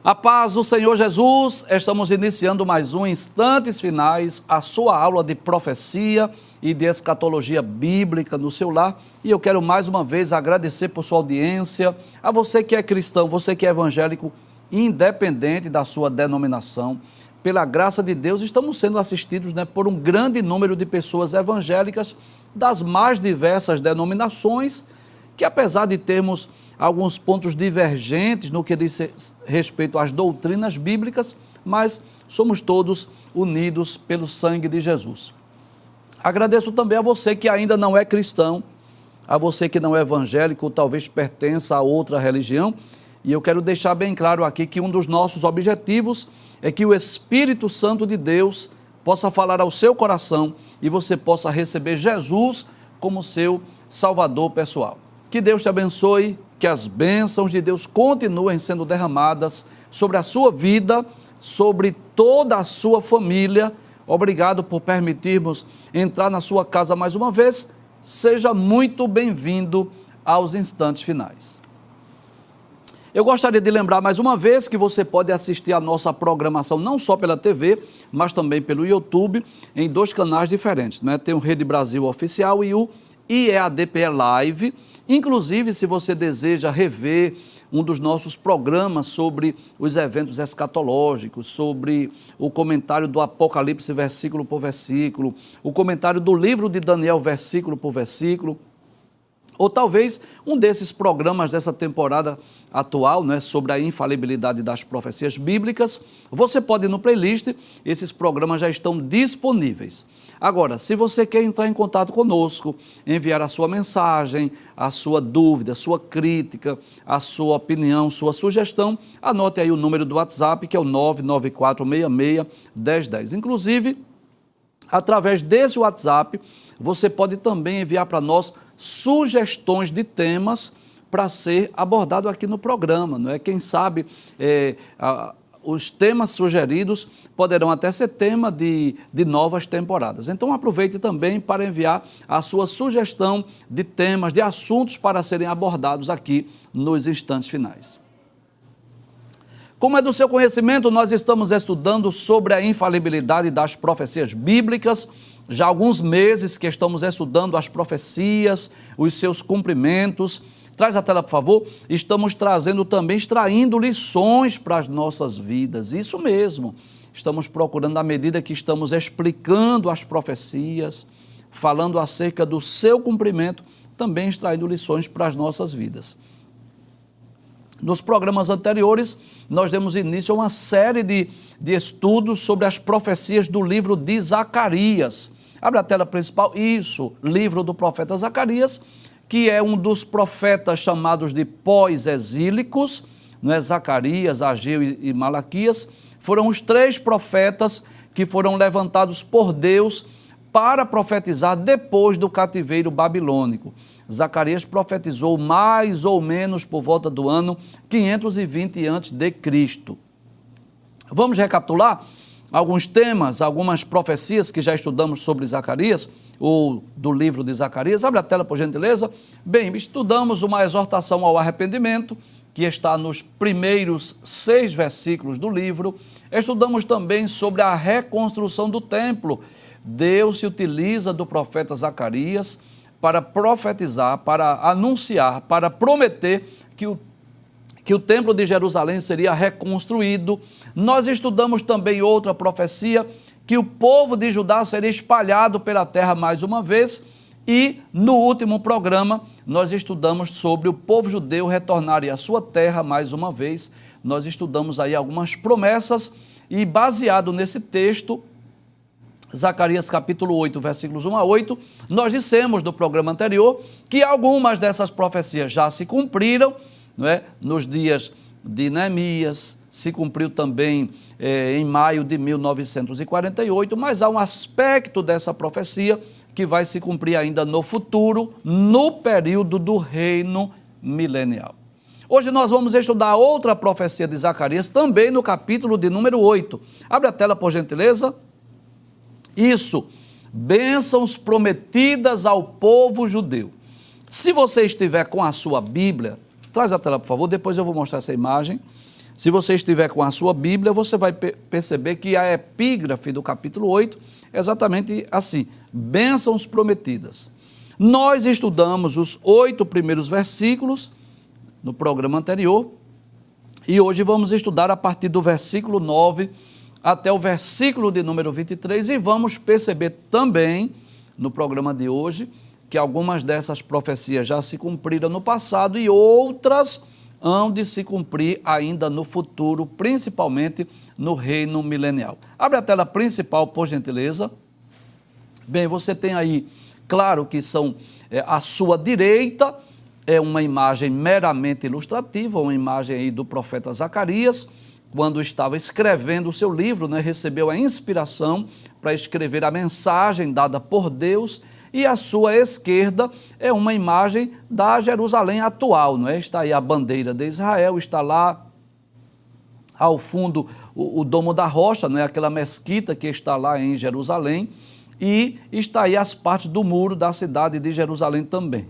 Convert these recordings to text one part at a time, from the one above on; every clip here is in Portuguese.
A paz do Senhor Jesus, estamos iniciando mais um Instantes Finais, a sua aula de profecia e de escatologia bíblica no seu lar. E eu quero mais uma vez agradecer por sua audiência, a você que é cristão, você que é evangélico, independente da sua denominação. Pela graça de Deus, estamos sendo assistidos por um grande número de pessoas evangélicas das mais diversas denominações, que apesar de termos alguns pontos divergentes no que diz respeito às doutrinas bíblicas, mas somos todos unidos pelo sangue de Jesus. Agradeço também a você que ainda não é cristão, a você que não é evangélico, talvez pertença a outra religião, e eu quero deixar bem claro aqui que um dos nossos objetivos é que o Espírito Santo de Deus possa falar ao seu coração e você possa receber Jesus como seu Salvador pessoal. Que Deus te abençoe, que as bênçãos de Deus continuem sendo derramadas sobre a sua vida, sobre toda a sua família. Obrigado por permitirmos entrar na sua casa mais uma vez. Seja muito bem-vindo aos Instantes Finais. Eu gostaria de lembrar mais uma vez que você pode assistir a nossa programação não só pela TV, mas também pelo YouTube, em dois canais diferentes, Tem o Rede Brasil Oficial e o IEADPE Live. Inclusive, se você deseja rever um dos nossos programas sobre os eventos escatológicos, sobre o comentário do Apocalipse versículo por versículo, o comentário do livro de Daniel versículo por versículo, ou talvez um desses programas dessa temporada atual, sobre a infalibilidade das profecias bíblicas, você pode ir no playlist, esses programas já estão disponíveis. Agora, se você quer entrar em contato conosco, enviar a sua mensagem, a sua dúvida, a sua crítica, a sua opinião, sua sugestão, anote aí o número do WhatsApp, que é o 994661010. Inclusive, através desse WhatsApp, você pode também enviar para nós sugestões de temas para ser abordado aqui no programa, Quem sabe os temas sugeridos poderão até ser tema de novas temporadas. Então aproveite também para enviar a sua sugestão de temas, de assuntos para serem abordados aqui nos Instantes Finais. Como é do seu conhecimento, nós estamos estudando sobre a infalibilidade das profecias bíblicas. Já há alguns meses que estamos estudando as profecias, os seus cumprimentos. Traz a tela, por favor. Estamos trazendo também, extraindo lições para as nossas vidas. Isso mesmo. Estamos procurando, à medida que estamos explicando as profecias, falando acerca do seu cumprimento, também extraindo lições para as nossas vidas. Nos programas anteriores, nós demos início a uma série de estudos sobre as profecias do livro de Zacarias. Abre a tela principal, isso, livro do profeta Zacarias, que é um dos profetas chamados de pós-exílicos, Zacarias, Ageu e Malaquias, foram os três profetas que foram levantados por Deus para profetizar depois do cativeiro babilônico. Zacarias profetizou mais ou menos por volta do ano 520 a.C. Vamos recapitular alguns temas, algumas profecias que já estudamos sobre Zacarias, ou do livro de Zacarias. Abre a tela, por gentileza. Bem, estudamos uma exortação ao arrependimento, que está nos primeiros 6 versículos do livro. Estudamos também sobre a reconstrução do templo. Deus se utiliza do profeta Zacarias para profetizar, para anunciar, para prometer que o templo de Jerusalém seria reconstruído. Nós estudamos também outra profecia, que o povo de Judá seria espalhado pela terra mais uma vez. E no último programa, nós estudamos sobre o povo judeu retornar à sua terra mais uma vez. Nós estudamos aí algumas promessas e, baseado nesse texto, Zacarias capítulo 8, versículos 1 a 8, nós dissemos no programa anterior que algumas dessas profecias já se cumpriram, nos dias de Neemias, se cumpriu também em maio de 1948, mas há um aspecto dessa profecia que vai se cumprir ainda no futuro, no período do reino milenial. Hoje nós vamos estudar outra profecia de Zacarias, também no capítulo de número 8. Abre a tela, por gentileza. Isso, bênçãos prometidas ao povo judeu. Se você estiver com a sua Bíblia, traz a tela, por favor, depois eu vou mostrar essa imagem. Se você estiver com a sua Bíblia, você vai perceber que a epígrafe do capítulo 8 é exatamente assim: bênçãos prometidas. Nós estudamos os 8 primeiros versículos no programa anterior e hoje vamos estudar a partir do versículo 9 até o versículo de número 23 e vamos perceber também no programa de hoje que algumas dessas profecias já se cumpriram no passado e outras hão de se cumprir ainda no futuro, principalmente no reino milenial. Abre a tela principal, por gentileza. Bem, você tem aí, claro que são à sua direita, é uma imagem meramente ilustrativa, uma imagem aí do profeta Zacarias, quando estava escrevendo o seu livro, recebeu a inspiração para escrever a mensagem dada por Deus. E à sua esquerda é uma imagem da Jerusalém atual, Está aí a bandeira de Israel, está lá ao fundo o Domo da Rocha, Aquela mesquita que está lá em Jerusalém, e está aí as partes do muro da cidade de Jerusalém também.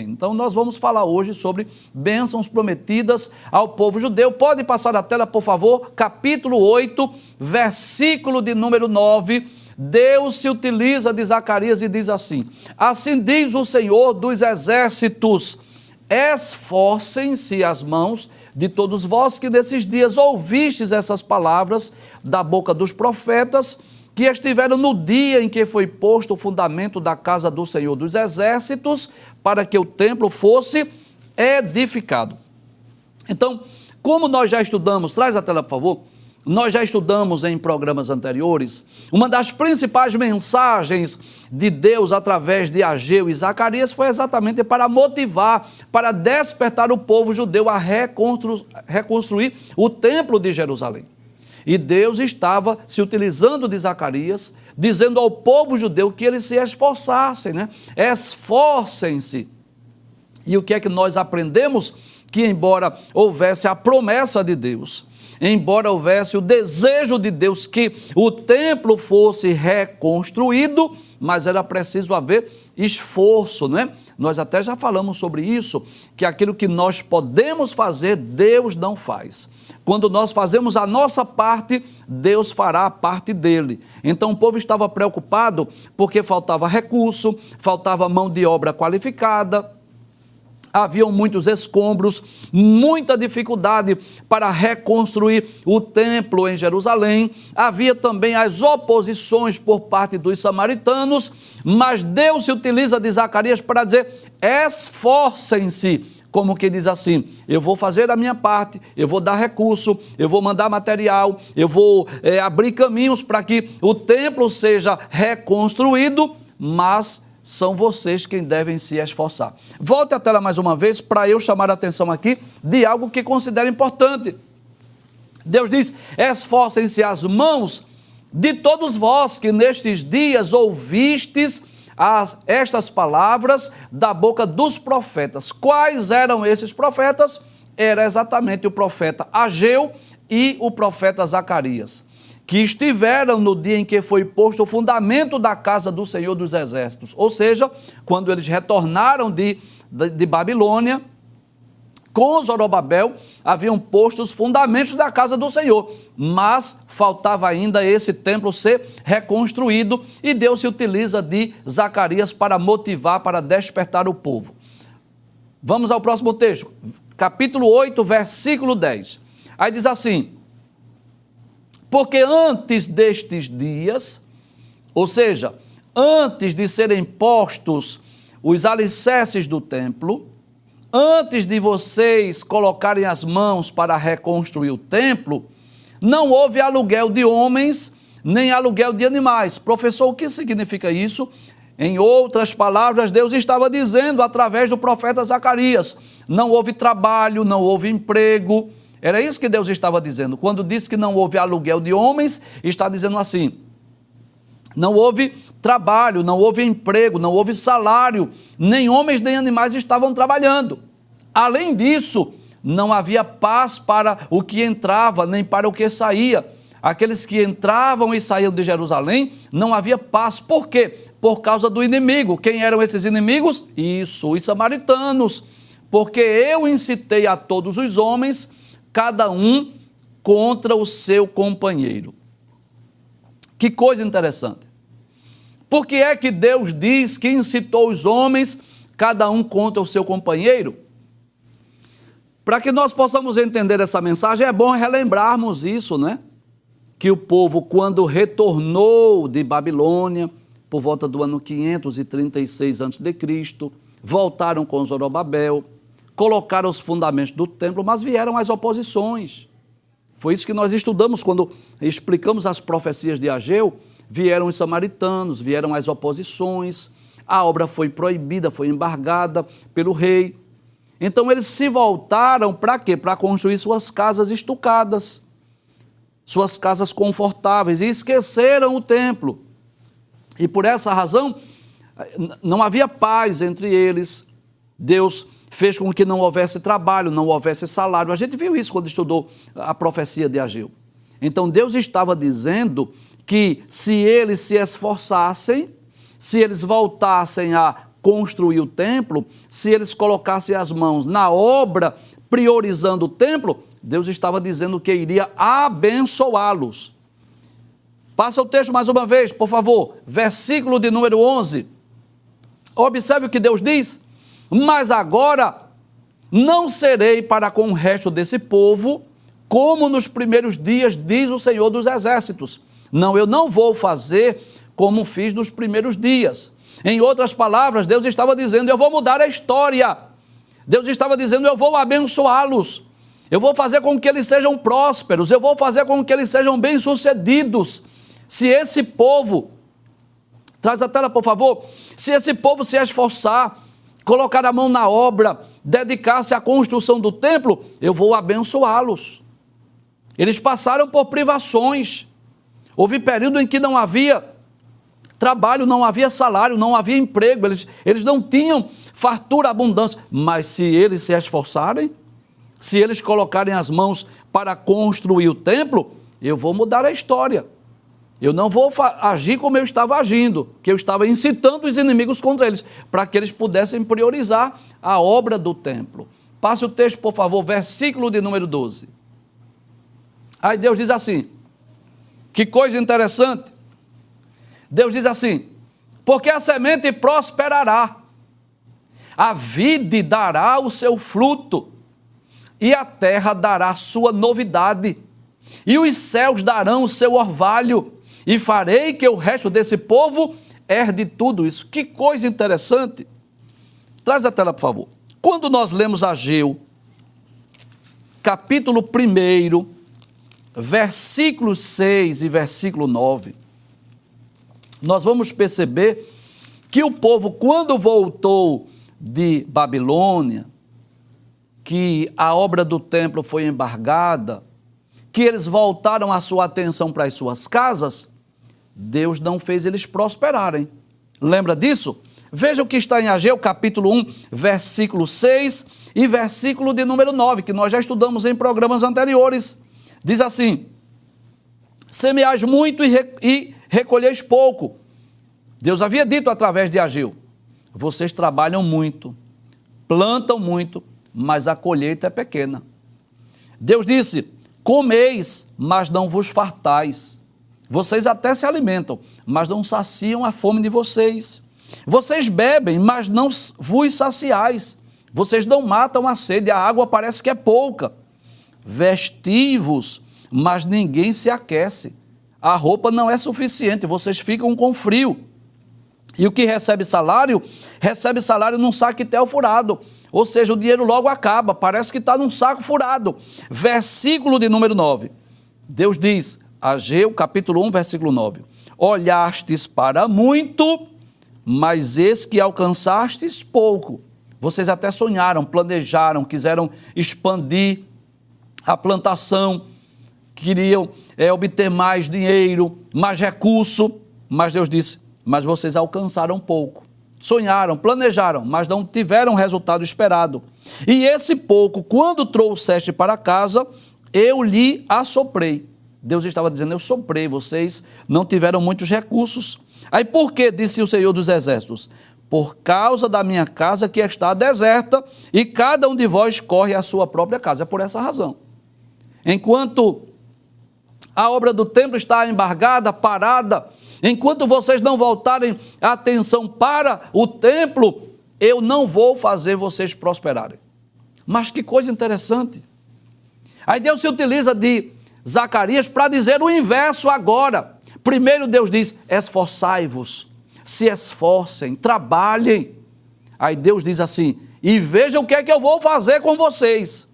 Então nós vamos falar hoje sobre bênçãos prometidas ao povo judeu. Pode passar a tela, por favor, capítulo 8, versículo de número 9. Deus se utiliza de Zacarias e diz assim: assim diz o Senhor dos exércitos, esforcem-se as mãos de todos vós que nesses dias ouvistes essas palavras da boca dos profetas, que estiveram no dia em que foi posto o fundamento da casa do Senhor dos exércitos, para que o templo fosse edificado. Então, como nós já estudamos, traz a tela, por favor. Nós já estudamos em programas anteriores, uma das principais mensagens de Deus através de Ageu e Zacarias foi exatamente para motivar, para despertar o povo judeu a reconstruir o templo de Jerusalém. E Deus estava se utilizando de Zacarias, dizendo ao povo judeu que eles se esforçassem, Esforcem-se. E o que é que nós aprendemos? Que embora houvesse a promessa de Deus, embora houvesse o desejo de Deus que o templo fosse reconstruído, mas era preciso haver esforço, Nós até já falamos sobre isso, que aquilo que nós podemos fazer, Deus não faz. Quando nós fazemos a nossa parte, Deus fará a parte dele. Então o povo estava preocupado porque faltava recurso, faltava mão de obra qualificada, haviam muitos escombros, muita dificuldade para reconstruir o templo em Jerusalém. Havia também as oposições por parte dos samaritanos, mas Deus se utiliza de Zacarias para dizer: esforcem-se. Como que diz assim: eu vou fazer a minha parte, eu vou dar recurso, eu vou mandar material, eu vou abrir caminhos para que o templo seja reconstruído, mas são vocês quem devem se esforçar. Volte a tela mais uma vez para eu chamar a atenção aqui de algo que considero importante. Deus diz: esforcem-se as mãos de todos vós que nestes dias ouvistes estas palavras da boca dos profetas. Quais eram esses profetas? Era exatamente o profeta Ageu e o profeta Zacarias, que estiveram no dia em que foi posto o fundamento da casa do Senhor dos Exércitos. Ou seja, quando eles retornaram de Babilônia, com Zorobabel, haviam posto os fundamentos da casa do Senhor, mas faltava ainda esse templo ser reconstruído, e Deus se utiliza de Zacarias para motivar, para despertar o povo. Vamos ao próximo texto, capítulo 8, versículo 10. Aí diz assim: porque antes destes dias, ou seja, antes de serem postos os alicerces do templo, antes de vocês colocarem as mãos para reconstruir o templo, não houve aluguel de homens, nem aluguel de animais. Professor, o que significa isso? Em outras palavras, Deus estava dizendo através do profeta Zacarias: não houve trabalho, não houve emprego. Era isso que Deus estava dizendo. Quando disse que não houve aluguel de homens, está dizendo assim: não houve trabalho, não houve emprego, não houve salário, nem homens nem animais estavam trabalhando. Além disso, não havia paz para o que entrava, nem para o que saía. Aqueles que entravam e saíam de Jerusalém, não havia paz. Por quê? Por causa do inimigo. Quem eram esses inimigos? Isso, os samaritanos. Porque eu incitei a todos os homens, cada um contra o seu companheiro. Que coisa interessante. Por que é que Deus diz que incitou os homens, cada um contra o seu companheiro? Para que nós possamos entender essa mensagem, é bom relembrarmos isso, né? Que o povo, quando retornou de Babilônia, por volta do ano 536 a.C., voltaram com Zorobabel, colocaram os fundamentos do templo, mas vieram as oposições. Foi isso que nós estudamos quando explicamos as profecias de Ageu. Vieram os samaritanos, vieram as oposições, a obra foi proibida, foi embargada pelo rei. Então eles se voltaram para quê? Para construir suas casas estucadas, suas casas confortáveis, e esqueceram o templo. E por essa razão, não havia paz entre eles. Deus fez com que não houvesse trabalho, não houvesse salário. A gente viu isso quando estudou a profecia de Ageu. Então Deus estava dizendo que se eles se esforçassem, se eles voltassem a construir o templo, se eles colocassem as mãos na obra, priorizando o templo, Deus estava dizendo que iria abençoá-los. Passa o texto mais uma vez, por favor, versículo de número 11. Observe o que Deus diz. Mas agora não serei para com o resto desse povo, como nos primeiros dias, diz o Senhor dos Exércitos. Não, eu não vou fazer como fiz nos primeiros dias. Em outras palavras, Deus estava dizendo, eu vou mudar a história. Deus estava dizendo, eu vou abençoá-los. Eu vou fazer com que eles sejam prósperos. Eu vou fazer com que eles sejam bem-sucedidos. Se esse povo, traz a tela por favor, se esse povo se esforçar, colocar a mão na obra, dedicar-se à construção do templo, eu vou abençoá-los. Eles passaram por privações. Houve período em que não havia trabalho, não havia salário, não havia emprego, eles não tinham fartura, abundância, mas se eles se esforçarem, se eles colocarem as mãos para construir o templo, eu vou mudar a história. Eu não vou agir como eu estava agindo, que eu estava incitando os inimigos contra eles, para que eles pudessem priorizar a obra do templo. Passe o texto, por favor, versículo de número 12. Aí Deus diz assim, que coisa interessante. Deus diz assim, porque a semente prosperará, a vide dará o seu fruto, e a terra dará sua novidade, e os céus darão o seu orvalho, e farei que o resto desse povo herde tudo isso. Que coisa interessante. Traz a tela, por favor. Quando nós lemos Ageu, capítulo 1, versículos 6 e versículo 9, nós vamos perceber que o povo, quando voltou de Babilônia, que a obra do templo foi embargada, que eles voltaram a sua atenção para as suas casas, Deus não fez eles prosperarem. Lembra disso? Veja o que está em Ageu, capítulo 1, versículo 6 e versículo de número 9, que nós já estudamos em programas anteriores. Diz assim, semeais muito e recolheis pouco. Deus havia dito através de Ageu, vocês trabalham muito, plantam muito, mas a colheita é pequena. Deus disse, comeis, mas não vos fartais. Vocês até se alimentam, mas não saciam a fome de vocês. Vocês bebem, mas não vos saciais. Vocês não matam a sede, a água parece que é pouca. Vestivos, mas ninguém se aquece. A roupa não é suficiente, vocês ficam com frio. E o que recebe salário num saquetel furado. Ou seja, o dinheiro logo acaba, parece que está num saco furado. Versículo de número 9. Deus diz, Ageu, capítulo 1, versículo 9. Olhastes para muito, mas eis que alcançastes pouco. Vocês até sonharam, planejaram, quiseram expandir a plantação, queriam obter mais dinheiro, mais recurso, mas Deus disse, mas vocês alcançaram pouco. Sonharam, planejaram, mas não tiveram o resultado esperado. E esse pouco, quando trouxeste para casa, eu lhe assoprei. Deus estava dizendo, eu soprei, vocês não tiveram muitos recursos. Aí por que, disse o Senhor dos Exércitos? Por causa da minha casa que está deserta e cada um de vós corre à sua própria casa. É por essa razão. Enquanto A obra do templo está embargada, parada. Enquanto vocês não voltarem a atenção para o templo, eu não vou fazer vocês prosperarem. Mas que coisa interessante. Aí Deus se utiliza de Zacarias para dizer o inverso agora. Primeiro Deus diz, esforçai-vos, se esforcem, trabalhem. Aí Deus diz assim, e veja o que é que eu vou fazer com vocês.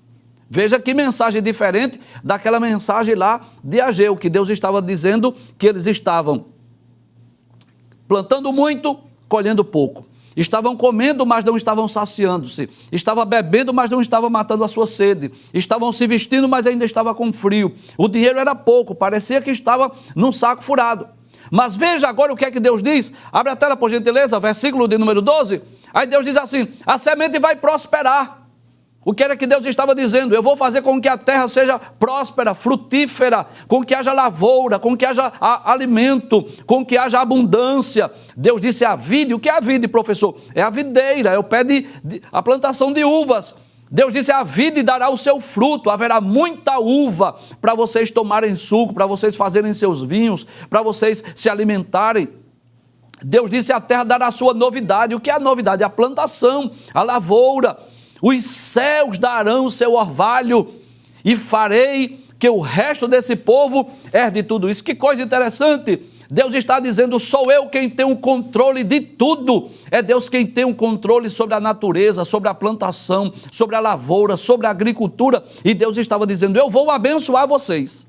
Veja que mensagem diferente daquela mensagem lá de Ageu, que Deus estava dizendo que eles estavam plantando muito, colhendo pouco. Estavam comendo, mas não estavam saciando-se. Estavam bebendo, mas não estavam matando a sua sede. Estavam se vestindo, mas ainda estava com frio. O dinheiro era pouco, parecia que estava num saco furado. Mas veja agora o que é que Deus diz. Abre a tela, por gentileza, versículo de número 12. Aí Deus diz assim, a semente vai prosperar. O que era que Deus estava dizendo? Eu vou fazer com que a terra seja próspera, frutífera, com que haja lavoura, com que haja alimento, com que haja abundância. Deus disse a vide. O que é a vide, professor? É a videira, é o pé a plantação de uvas. Deus disse a vide dará o seu fruto, haverá muita uva para vocês tomarem suco, para vocês fazerem seus vinhos, para vocês se alimentarem. Deus disse a terra dará a sua novidade. O que é a novidade? A plantação, a lavoura. Os céus darão o seu orvalho e farei que o resto desse povo herde tudo isso. Que coisa interessante. Deus está dizendo, sou eu quem tem o controle de tudo. É Deus quem tem o controle sobre a natureza, sobre a plantação, sobre a lavoura, sobre a agricultura. E Deus estava dizendo, eu vou abençoar vocês.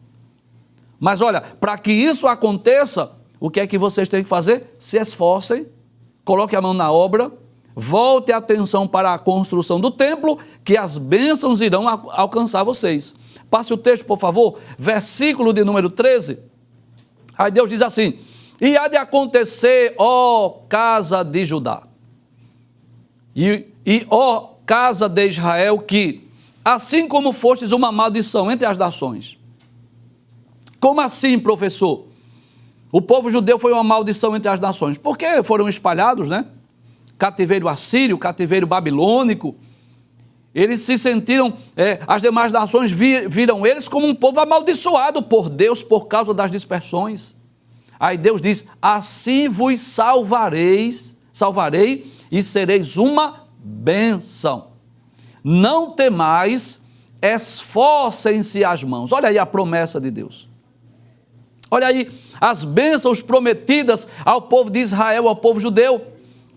Mas olha, para que isso aconteça, o que é que vocês têm que fazer? Se esforcem, coloquem a mão na obra, volte a atenção para a construção do templo, que as bênçãos irão alcançar vocês. Passe o texto, por favor, versículo de número 13. Aí Deus diz assim, e há de acontecer, ó casa de Judá, e ó casa de Israel, que assim como fostes uma maldição entre as nações. Como assim, professor? O povo judeu foi uma maldição entre as nações. Porque foram espalhados, né? Cativeiro assírio, cativeiro babilônico, eles se sentiram, as demais nações viram eles como um povo amaldiçoado por Deus por causa das dispersões. Aí Deus diz, assim vos salvarei e sereis uma bênção. Não temais, esforcem-se as mãos. Olha aí a promessa de Deus. Olha aí as bênçãos prometidas ao povo de Israel, ao povo judeu.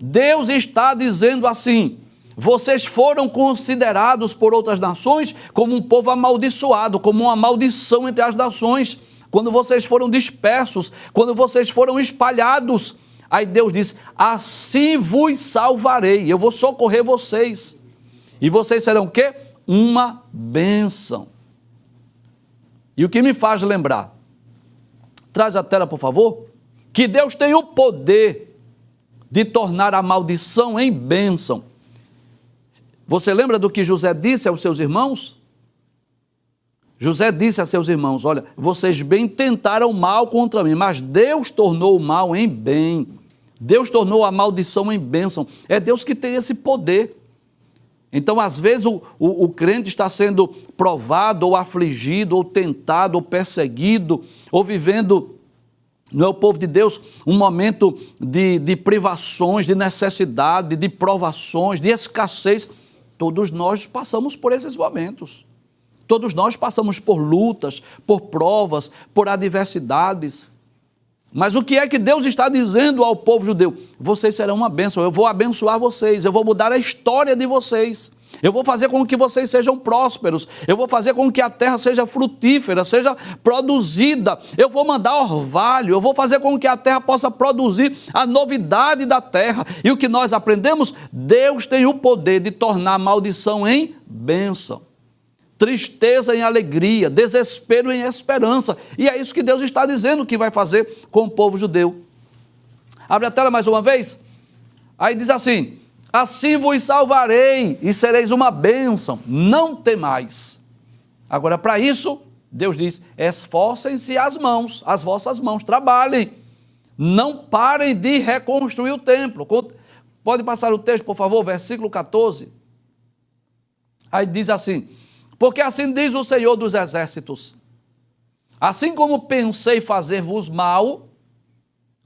Deus está dizendo assim, vocês foram considerados por outras nações como um povo amaldiçoado, como uma maldição entre as nações, quando vocês foram dispersos, quando vocês foram espalhados. Aí Deus diz, assim vos salvarei, eu vou socorrer vocês, e vocês serão o quê? Uma bênção. E o que me faz lembrar, traz a tela por favor, que Deus tem o poder de tornar a maldição em bênção. Você lembra do que José disse aos seus irmãos? José disse a seus irmãos, olha, vocês bem tentaram mal contra mim, mas Deus tornou o mal em bem. Deus tornou a maldição em bênção. É Deus que tem esse poder. Então, às vezes, o crente está sendo provado, ou afligido, ou tentado, ou perseguido, ou vivendo, não é o povo de Deus, um momento de privações, de necessidade, de provações, de escassez. Todos nós passamos por esses momentos. Todos nós passamos por lutas, por provas, por adversidades. Mas o que é que Deus está dizendo ao povo judeu? Vocês serão uma bênção, eu vou abençoar vocês, eu vou mudar a história de vocês. Eu vou fazer com que vocês sejam prósperos, eu vou fazer com que a terra seja frutífera, seja produzida, eu vou mandar orvalho, eu vou fazer com que a terra possa produzir a novidade da terra. E o que nós aprendemos? Deus tem o poder de tornar maldição em bênção, tristeza em alegria, desespero em esperança. E é isso que Deus está dizendo que vai fazer com o povo judeu. Abre a tela mais uma vez. Aí diz assim, assim vos salvarei e sereis uma bênção, não temais. Agora, para isso, Deus diz, esforcem-se as vossas mãos, trabalhem. Não parem de reconstruir o templo. Pode passar o texto, por favor, versículo 14. Aí diz assim, porque assim diz o Senhor dos Exércitos, Assim como pensei fazer-vos mal,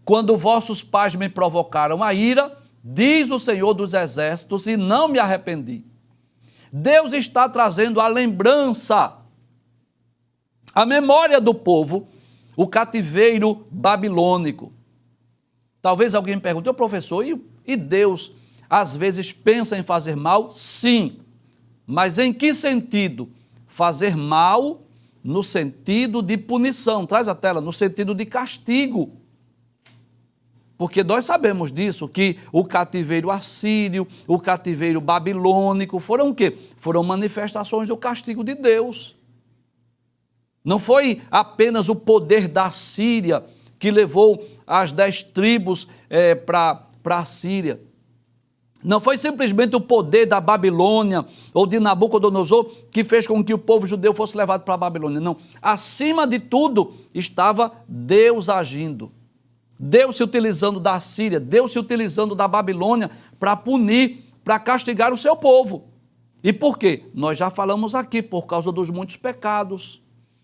quando vossos pais me provocaram a ira, diz o Senhor dos Exércitos, e não me arrependi. Deus está trazendo a lembrança, a memória do povo, o cativeiro babilônico. Talvez alguém me pergunte, professor, e Deus às vezes pensa em fazer mal? Sim, mas em que sentido? Fazer mal no sentido de punição, traz a tela, no sentido de castigo. Porque nós sabemos disso, que o cativeiro assírio, o cativeiro babilônico, foram o quê? Foram manifestações do castigo de Deus. Não foi apenas o poder da Síria que levou as 10 tribos para a Síria. Não foi simplesmente o poder da Babilônia ou de Nabucodonosor que fez com que o povo judeu fosse levado para a Babilônia. Não. Acima de tudo estava Deus agindo. Deus se utilizando da Síria, Deus se utilizando da Babilônia para punir, para castigar o seu povo. E por quê? Nós já falamos aqui, por causa dos muitos pecados,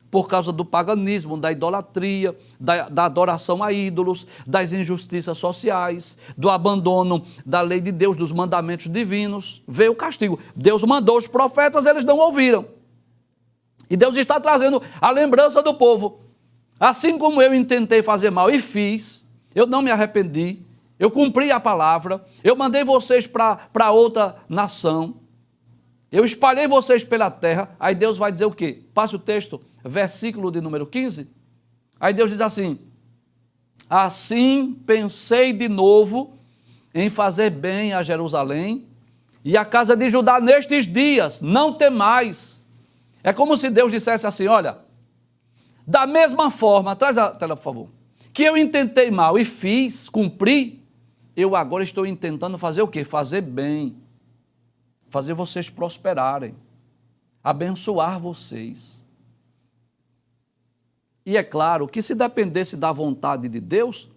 por causa do paganismo, da idolatria, da adoração a ídolos, das injustiças sociais, do abandono da lei de Deus, dos mandamentos divinos. Veio o castigo. Deus mandou os profetas, eles não ouviram. E Deus está trazendo a lembrança do povo. Assim como eu intentei fazer mal e fiz, eu não me arrependi, eu cumpri a palavra, eu mandei vocês para outra nação, eu espalhei vocês pela terra, aí Deus vai dizer o quê? Passe o texto, versículo de número 15. Aí Deus diz assim, assim pensei de novo em fazer bem a Jerusalém e a casa de Judá nestes dias, não temais. É como se Deus dissesse assim, olha, da mesma forma, traz a tela por favor, que eu intentei mal e fiz, cumpri, eu agora estou intentando fazer o quê? Fazer bem, fazer vocês prosperarem, abençoar vocês. E é claro que se dependesse da vontade de Deus,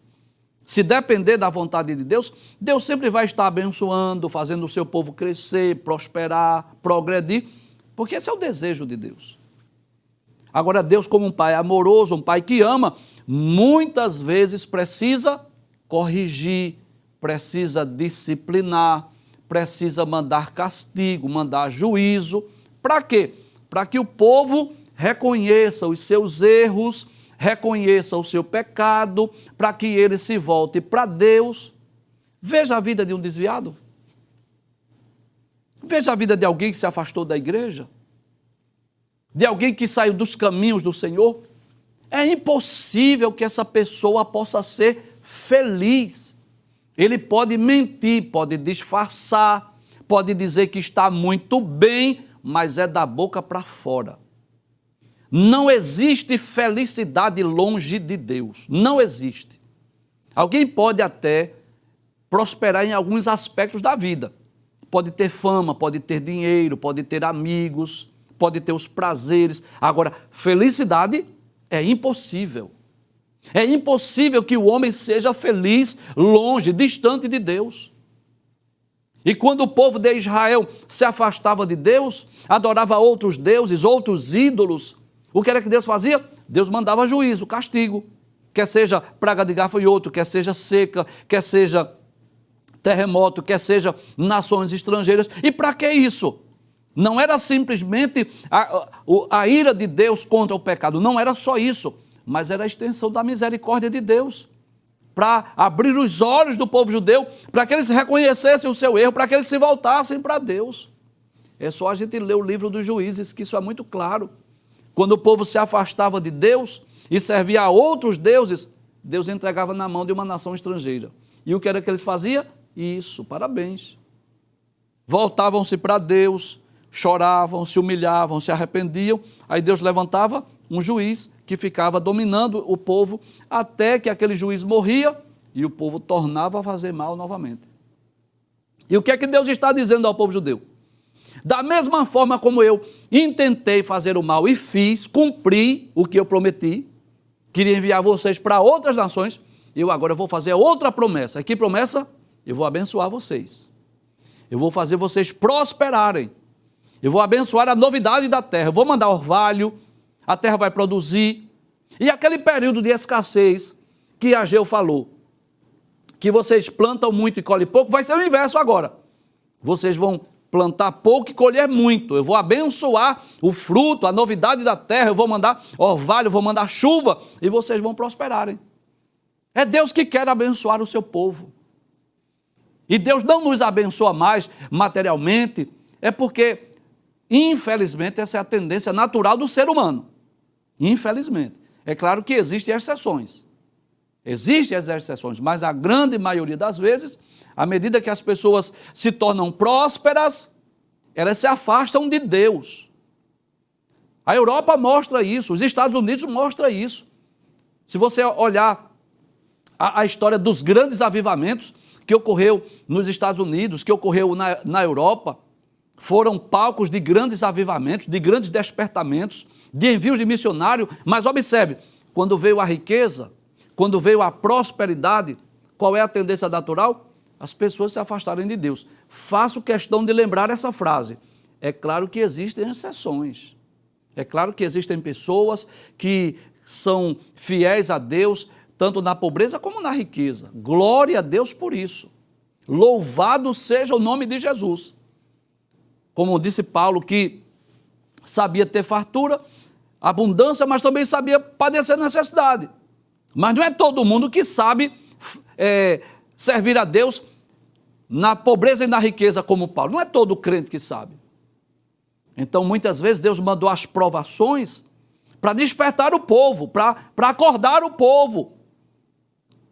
se depender da vontade de Deus, Deus sempre vai estar abençoando, fazendo o seu povo crescer, prosperar, progredir, porque esse é o desejo de Deus. Agora, Deus, como um pai amoroso, um pai que ama, muitas vezes precisa corrigir, precisa disciplinar, precisa mandar castigo, mandar juízo. Para quê? Para que o povo reconheça os seus erros, reconheça o seu pecado, para que ele se volte para Deus. Veja a vida de um desviado. Veja a vida de alguém que se afastou da igreja, de alguém que saiu dos caminhos do Senhor. É impossível que essa pessoa possa ser feliz. Ele pode mentir, pode disfarçar, pode dizer que está muito bem, mas é da boca para fora. Não existe felicidade longe de Deus. Não existe. Alguém pode até prosperar em alguns aspectos da vida. Pode ter fama, pode ter dinheiro, pode ter amigos, pode ter os prazeres. Agora, felicidade é impossível. É impossível que o homem seja feliz longe, distante de Deus. E quando o povo de Israel se afastava de Deus, adorava outros deuses, outros ídolos, o que era que Deus fazia? Deus mandava juízo, castigo. Quer seja praga de gafanhoto, quer seja seca, quer seja terremoto, quer seja nações estrangeiras. E para que isso? Não era simplesmente a ira de Deus contra o pecado, não era só isso, mas era a extensão da misericórdia de Deus, para abrir os olhos do povo judeu, para que eles reconhecessem o seu erro, para que eles se voltassem para Deus. É só a gente ler o livro dos Juízes, que isso é muito claro. Quando o povo se afastava de Deus e servia a outros deuses, Deus entregava na mão de uma nação estrangeira. E o que era que eles faziam? Isso, parabéns. Voltavam-se para Deus, choravam, se humilhavam, se arrependiam, aí Deus levantava um juiz que ficava dominando o povo até que aquele juiz morria e o povo tornava a fazer mal novamente. E o que é que Deus está dizendo ao povo judeu? Da mesma forma como eu intentei fazer o mal e fiz, cumpri o que eu prometi, queria enviar vocês para outras nações, eu agora vou fazer outra promessa. Que promessa? Eu vou abençoar vocês. Eu vou fazer vocês prosperarem. Eu vou abençoar a novidade da terra. Eu vou mandar orvalho, a terra vai produzir, E aquele período de escassez que Ageu falou, que vocês plantam muito e colhem pouco, vai ser o inverso agora. Vocês vão plantar pouco e colher muito. Eu vou abençoar o fruto, a novidade da terra, eu vou mandar orvalho, eu vou mandar chuva e vocês vão prosperarem. É Deus que quer abençoar o seu povo. E Deus não nos abençoa mais materialmente, é porque, infelizmente, essa é a tendência natural do ser humano. Infelizmente. É claro que existem exceções. Existem as exceções, mas a grande maioria das vezes, à medida que as pessoas se tornam prósperas, elas se afastam de Deus. A Europa mostra isso, os Estados Unidos mostram isso. Se você olhar a história dos grandes avivamentos que ocorreu nos Estados Unidos, que ocorreu na Europa, foram palcos de grandes avivamentos, de grandes despertamentos, de envios de missionário, mas observe, quando veio a riqueza, quando veio a prosperidade, qual é a tendência natural? As pessoas se afastarem de Deus. Faço questão de lembrar essa frase. É claro que existem exceções. É claro que existem pessoas que são fiéis a Deus, tanto na pobreza como na riqueza. Glória a Deus por isso. Louvado seja o nome de Jesus. Como disse Paulo, que sabia ter fartura, abundância, mas também sabia padecer necessidade. Mas não é todo mundo que sabe servir a Deus na pobreza e na riqueza como Paulo. Não é todo crente que sabe. Então, muitas vezes, Deus mandou as provações para despertar o povo, para acordar o povo.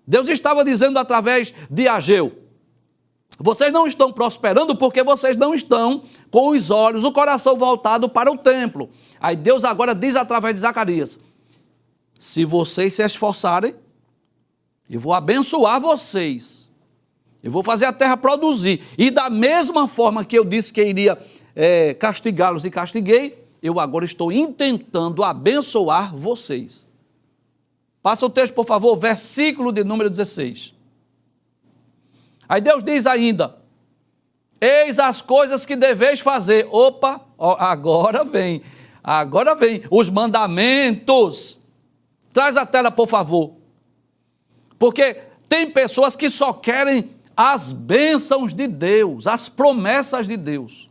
Deus estava dizendo através de Ageu, vocês não estão prosperando porque vocês não estão com os olhos, o coração voltado para o templo. Aí Deus agora diz através de Zacarias, se vocês se esforçarem, eu vou abençoar vocês. Eu vou fazer a terra produzir. E da mesma forma que eu disse que iria castigá-los e castiguei, eu agora estou intentando abençoar vocês. Passa o texto, por favor, versículo de número 16. Aí Deus diz ainda, eis as coisas que deveis fazer. Opa, agora vem os mandamentos. Traz a tela, por favor. Porque tem pessoas que só querem as bênçãos de Deus, as promessas de Deus.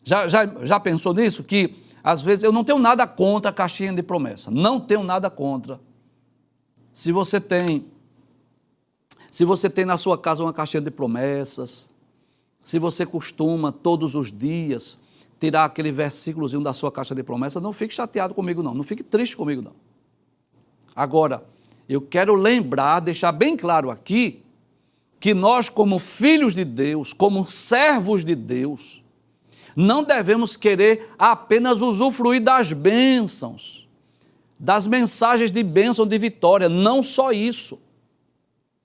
Já pensou nisso? Que às vezes eu não tenho nada contra a caixinha de promessa. Não tenho nada contra. Se você tem na sua casa uma caixinha de promessas, se você costuma todos os dias tirar aquele versículozinho da sua caixa de promessas, não fique chateado comigo não fique triste comigo não. Agora, eu quero lembrar, deixar bem claro aqui, que nós como filhos de Deus, como servos de Deus, não devemos querer apenas usufruir das bênçãos, das mensagens de bênção, de vitória, não só isso.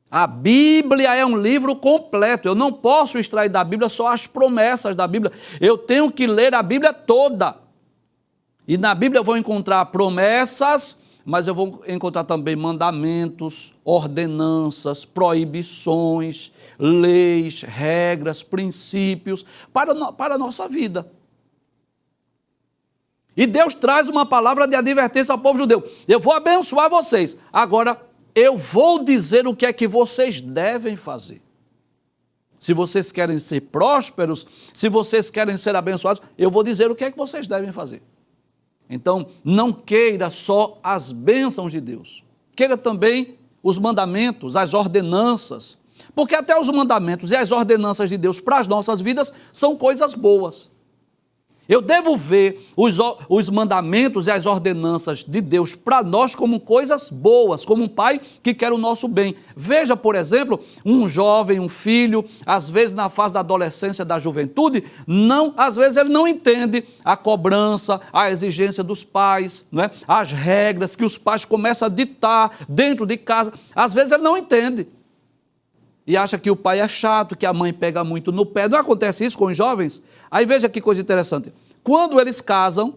A Bíblia é um livro completo, eu não posso extrair da Bíblia só as promessas da Bíblia, eu tenho que ler a Bíblia toda. E na Bíblia eu vou encontrar promessas, mas eu vou encontrar também mandamentos, ordenanças, proibições, leis, regras, princípios para a nossa vida. E Deus traz uma palavra de advertência ao povo judeu. Eu vou abençoar vocês. Agora, eu vou dizer o que é que vocês devem fazer. Se vocês querem ser prósperos, se vocês querem ser abençoados, eu vou dizer o que é que vocês devem fazer. Então, não queira só as bênçãos de Deus. Queira também os mandamentos, as ordenanças. Porque até os mandamentos e as ordenanças de Deus para as nossas vidas são coisas boas. Eu devo ver os mandamentos e as ordenanças de Deus para nós como coisas boas, como um pai que quer o nosso bem. Veja, por exemplo, um jovem, um filho, às vezes na fase da adolescência, da juventude, às vezes ele não entende a cobrança, a exigência dos pais, não é? As regras que os pais começam a ditar dentro de casa. Às vezes ele não entende. E acha que o pai é chato, que a mãe pega muito no pé. Não acontece isso com os jovens? Aí veja que coisa interessante. Quando eles casam,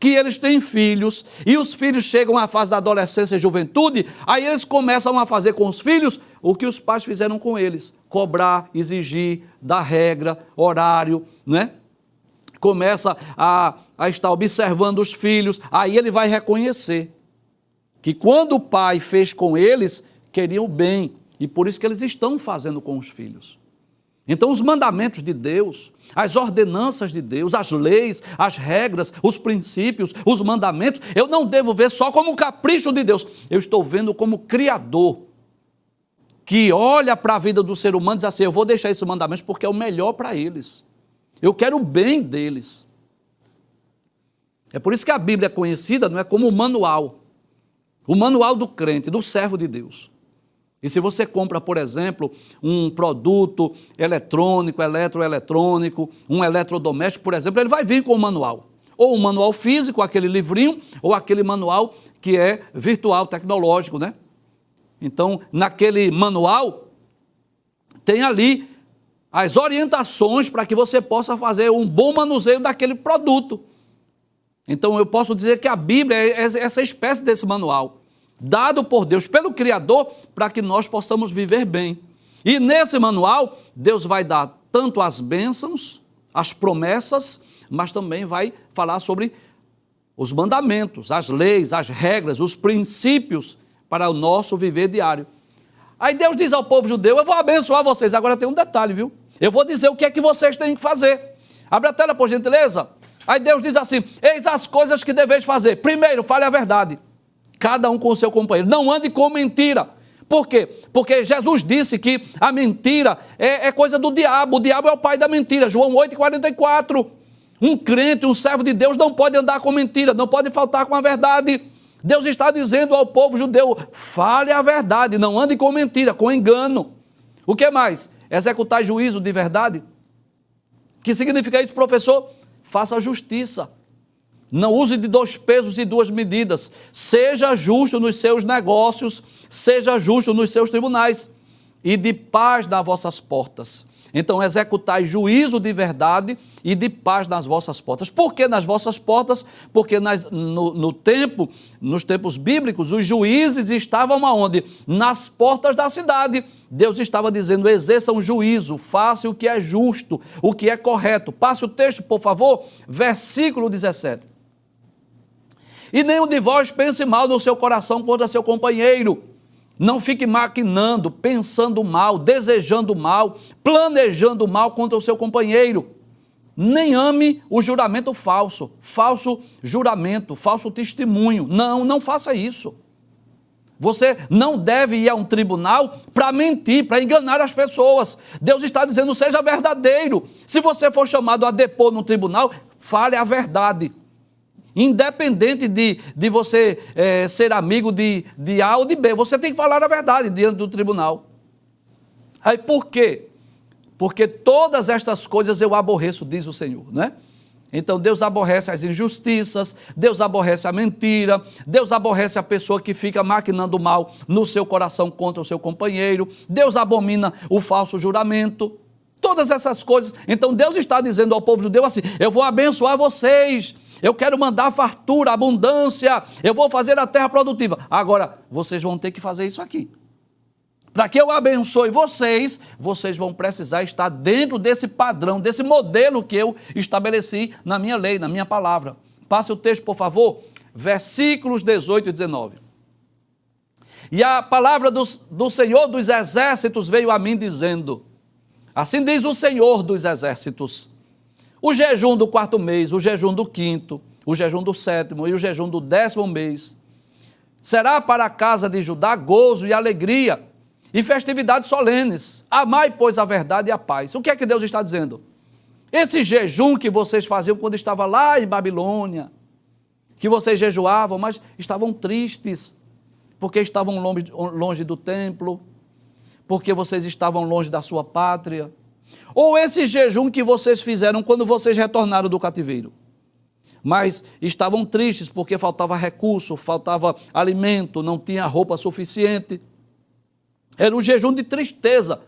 que eles têm filhos, e os filhos chegam à fase da adolescência e juventude, aí eles começam a fazer com os filhos o que os pais fizeram com eles. Cobrar, exigir, dar regra, horário, né? começa a estar observando os filhos, aí ele vai reconhecer que quando o pai fez com eles, queriam o bem, e por isso que eles estão fazendo com os filhos. Então os mandamentos de Deus, as ordenanças de Deus, as leis, as regras, os princípios, os mandamentos, eu não devo ver só como um capricho de Deus, eu estou vendo como Criador, que olha para a vida do ser humano e diz assim, eu vou deixar esses mandamentos porque é o melhor para eles. Eu quero o bem deles. É por isso que a Bíblia é conhecida, não é, como o manual do crente, do servo de Deus. E se você compra, por exemplo, um produto eletrônico, eletroeletrônico, um eletrodoméstico, por exemplo, ele vai vir com um manual. Ou um manual físico, aquele livrinho, ou aquele manual que é virtual, tecnológico, né? Então, naquele manual, tem ali as orientações para que você possa fazer um bom manuseio daquele produto. Então eu posso dizer que a Bíblia é essa espécie desse manual, dado por Deus, pelo Criador, para que nós possamos viver bem. E nesse manual, Deus vai dar tanto as bênçãos, as promessas, mas também vai falar sobre os mandamentos, as leis, as regras, os princípios para o nosso viver diário. Aí Deus diz ao povo judeu, eu vou abençoar vocês. Agora tem um detalhe, viu? Eu vou dizer o que é que vocês têm que fazer. Abre a tela, por gentileza. Aí Deus diz assim, eis as coisas que deveis fazer. Primeiro, fale a verdade. Cada um com o seu companheiro. Não ande com mentira. Por quê? Porque Jesus disse que a mentira é coisa do diabo. O diabo é o pai da mentira. João 8,44. Um crente, um servo de Deus não pode andar com mentira, não pode faltar com a verdade. Deus está dizendo ao povo judeu, fale a verdade, não ande com mentira, com engano. O que mais? Executar juízo de verdade. Que significa isso, professor? Faça justiça. Não use de 2 pesos e 2 medidas. Seja justo nos seus negócios, seja justo nos seus tribunais. E de paz nas vossas portas. Então, executai juízo de verdade e de paz nas vossas portas. Por que nas vossas portas? Porque nos tempos bíblicos, os juízes estavam aonde? Nas portas da cidade. Deus estava dizendo, exerçam juízo, faça o que é justo, o que é correto. Passe o texto, por favor, versículo 17. E nenhum de vós pense mal no seu coração contra seu companheiro. Não fique maquinando, pensando mal, desejando mal, planejando mal contra o seu companheiro. Nem ame o juramento falso, falso juramento, falso testemunho. Não faça isso. Você não deve ir a um tribunal para mentir, para enganar as pessoas. Deus está dizendo, seja verdadeiro. Se você for chamado a depor no tribunal, fale a verdade. Independente de você ser amigo de A ou de B, você tem que falar a verdade diante do tribunal. Aí por quê? Porque todas estas coisas eu aborreço, diz o Senhor, né? Então Deus aborrece as injustiças, Deus aborrece a mentira, Deus aborrece a pessoa que fica maquinando mal no seu coração contra o seu companheiro, Deus abomina o falso juramento, todas essas coisas. Então Deus está dizendo ao povo judeu assim, eu vou abençoar vocês, eu quero mandar fartura, abundância, eu vou fazer a terra produtiva. Agora, vocês vão ter que fazer isso aqui. Para que eu abençoe vocês, vocês vão precisar estar dentro desse padrão, desse modelo que eu estabeleci na minha lei, na minha palavra. Passe o texto, por favor, versículos 18 e 19. E a palavra do Senhor dos Exércitos veio a mim dizendo, assim diz o Senhor dos Exércitos, o jejum do 4º mês, o jejum do 5º, o jejum do 7º e o jejum do 10º mês, será para a casa de Judá gozo e alegria e festividades solenes. Amai, pois, a verdade e a paz. O que é que Deus está dizendo? Esse jejum que vocês faziam quando estavam lá em Babilônia, que vocês jejuavam, mas estavam tristes, porque estavam longe do templo, porque vocês estavam longe da sua pátria, ou esse jejum que vocês fizeram quando vocês retornaram do cativeiro, mas estavam tristes porque faltava recurso, faltava alimento, não tinha roupa suficiente, era um jejum de tristeza.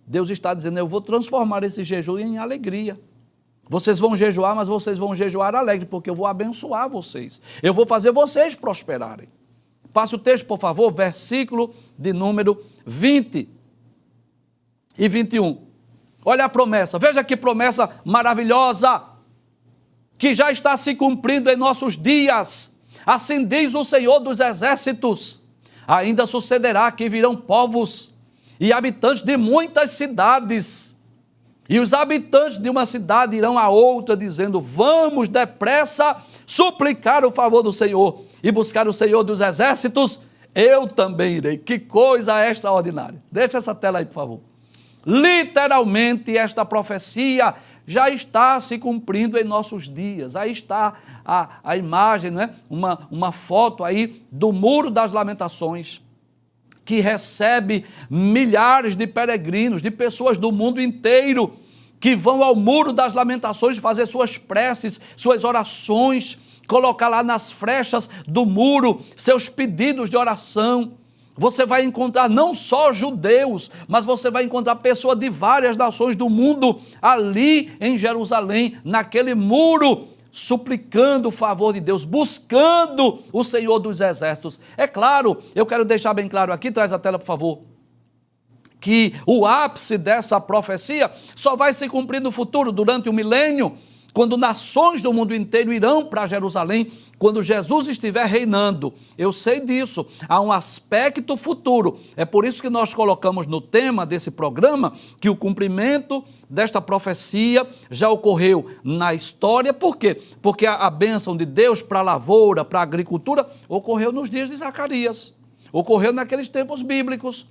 Deus está dizendo, eu vou transformar esse jejum em alegria. Vocês vão jejuar, mas vocês vão jejuar alegre, porque eu vou abençoar vocês, eu vou fazer vocês prosperarem. Passe o texto, por favor, versículo de número 20 e 21. Olha a promessa, veja que promessa maravilhosa. que já está se cumprindo em nossos dias. Assim diz o Senhor dos Exércitos. Ainda sucederá que virão povos e habitantes de muitas cidades, e os habitantes de uma cidade irão a outra, dizendo: vamos depressa suplicar o favor do Senhor e buscar o Senhor dos Exércitos, eu também irei. Que coisa extraordinária. Deixa essa tela aí, por favor. Literalmente, esta profecia já está se cumprindo em nossos dias. Aí está a imagem, né? uma foto aí do Muro das Lamentações, que recebe milhares de peregrinos, de pessoas do mundo inteiro, que vão ao Muro das Lamentações fazer suas preces, suas orações, colocar lá nas frechas do muro seus pedidos de oração. Você vai encontrar não só judeus, mas você vai encontrar pessoas de várias nações do mundo ali em Jerusalém, naquele muro, suplicando o favor de Deus, buscando o Senhor dos Exércitos. É claro, eu quero deixar bem claro aqui, traz a tela, por favor, que o ápice dessa profecia só vai se cumprir no futuro, durante o milênio, quando nações do mundo inteiro irão para Jerusalém, quando Jesus estiver reinando. Eu sei disso, há um aspecto futuro. É por isso que nós colocamos no tema desse programa que o cumprimento desta profecia já ocorreu na história. Por quê? Porque a bênção de Deus para a lavoura, para a agricultura, ocorreu nos dias de Zacarias, ocorreu naqueles tempos bíblicos.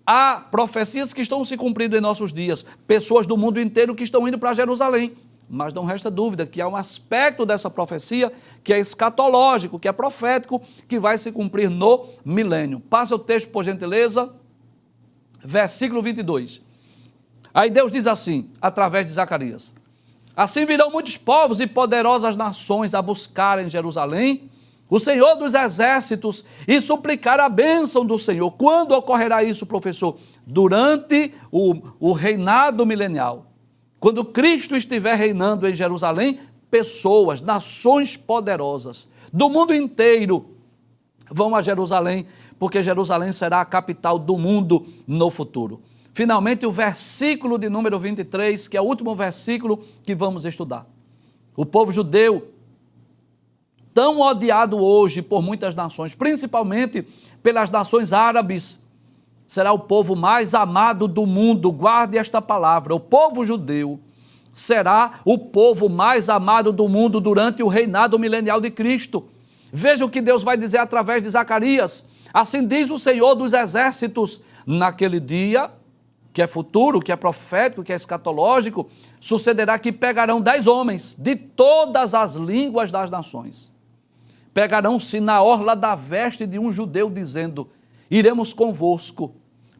Há profecias que estão se cumprindo em nossos dias, pessoas do mundo inteiro que estão indo para Jerusalém. Mas não resta dúvida que há um aspecto dessa profecia que é escatológico, que é profético, que vai se cumprir no milênio. Passa o texto, por gentileza, versículo 22. Aí Deus diz assim, através de Zacarias: assim virão muitos povos e poderosas nações a buscarem Jerusalém, o Senhor dos Exércitos, e suplicar a bênção do Senhor. Quando ocorrerá isso, professor? Durante o reinado milenial. Quando Cristo estiver reinando em Jerusalém, pessoas, nações poderosas do mundo inteiro vão a Jerusalém, porque Jerusalém será a capital do mundo no futuro. Finalmente, o versículo de número 23, que é o último versículo que vamos estudar. O povo judeu, tão odiado hoje por muitas nações, principalmente pelas nações árabes, será o povo mais amado do mundo. Guarde esta palavra: o povo judeu será o povo mais amado do mundo durante o reinado milenial de Cristo. Veja o que Deus vai dizer através de Zacarias. Assim diz o Senhor dos Exércitos: naquele dia, que é futuro, que é profético, que é escatológico, sucederá que pegarão 10 homens de todas as línguas das nações. Pegarão-se na orla da veste de um judeu, dizendo: iremos convosco,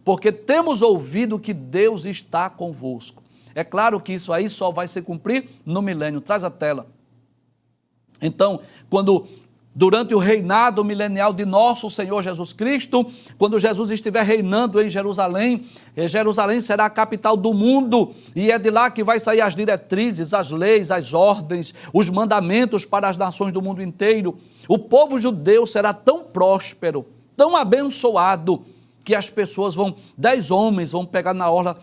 porque temos ouvido que Deus está convosco. É claro que isso aí só vai se cumprir no milênio. Traz a tela. Então, durante o reinado milenial de nosso Senhor Jesus Cristo, quando Jesus estiver reinando em Jerusalém, Jerusalém será a capital do mundo, e é de lá que vai sair as diretrizes, as leis, as ordens, os mandamentos para as nações do mundo inteiro. O povo judeu será tão próspero, tão abençoado, que as pessoas 10 homens vão pegar na orla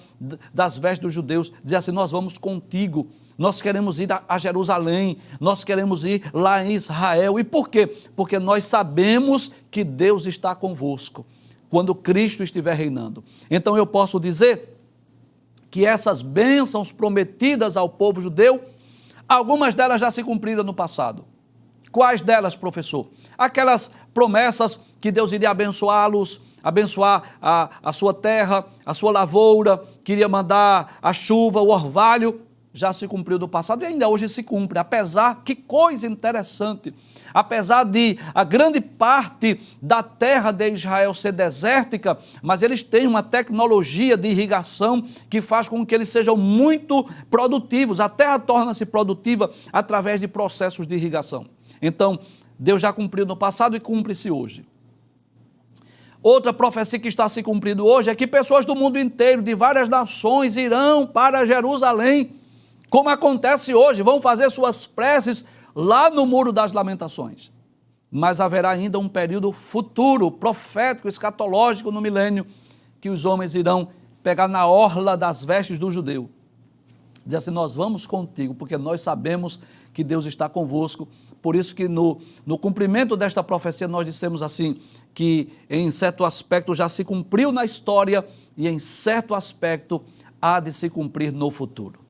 das vestes dos judeus, dizer assim: nós vamos contigo, nós queremos ir a Jerusalém, nós queremos ir lá em Israel. E por quê? Porque nós sabemos que Deus está convosco, quando Cristo estiver reinando. Então eu posso dizer que essas bênçãos prometidas ao povo judeu, algumas delas já se cumpriram no passado. Quais delas, professor? Aquelas promessas que Deus iria abençoá-los, abençoar a sua terra, a sua lavoura, queria mandar a chuva, o orvalho, já se cumpriu no passado e ainda hoje se cumpre. Apesar, que coisa interessante, apesar de a grande parte da terra de Israel ser desértica, mas eles têm uma tecnologia de irrigação que faz com que eles sejam muito produtivos. A terra torna-se produtiva através de processos de irrigação. Então, Deus já cumpriu no passado e cumpre-se hoje. Outra profecia que está se cumprindo hoje é que pessoas do mundo inteiro, de várias nações, irão para Jerusalém, como acontece hoje, vão fazer suas preces lá no Muro das Lamentações. Mas haverá ainda um período futuro, profético, escatológico no milênio, que os homens irão pegar na orla das vestes do judeu, dizer assim, nós vamos contigo, porque nós sabemos que Deus está convosco. Por isso que no cumprimento desta profecia nós dissemos assim, que em certo aspecto já se cumpriu na história e em certo aspecto há de se cumprir no futuro.